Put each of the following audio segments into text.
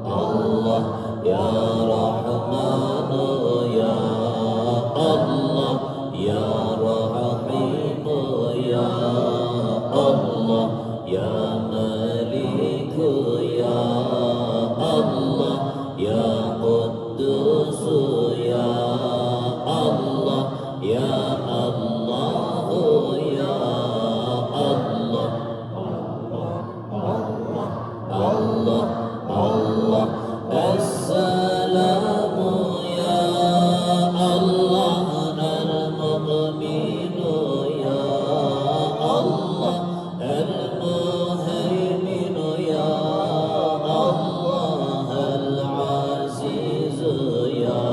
Allah ya Rahman ya Allah ya Rahim ya Allah ya Malik ya Allah ya Quddus ya Allah ya Allah ya Allah Allah Allah Assalamu ya Allah al-Mu'min ya Allah al-Muhaymin ya Allah al-Aziz ya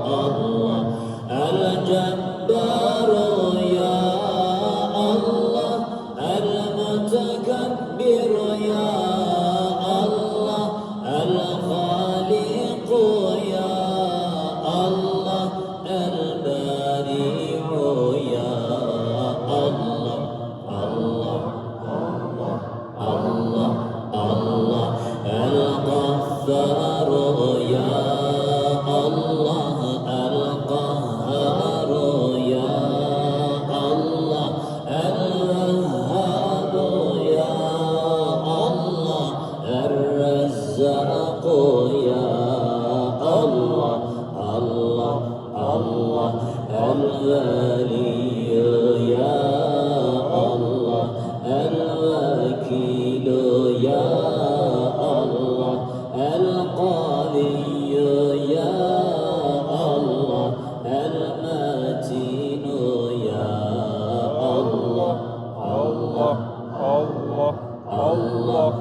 Allah al-Jabbar ya Allah al-Mutakabbir ya الخالق يا الله البارئ يا الله الله الله الله الله الغفار يا الله القهار يا الله الوهاب يا الله الرزاق يا الله الله الله الولي يا الله الوكيل يا الله القوي يا الله المتين يا الله الله الله الله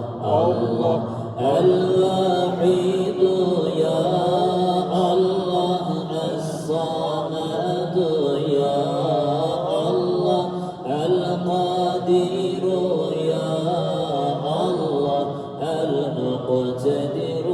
الله الواحد يا الله الصمد يا الله القادر يا الله المقتدر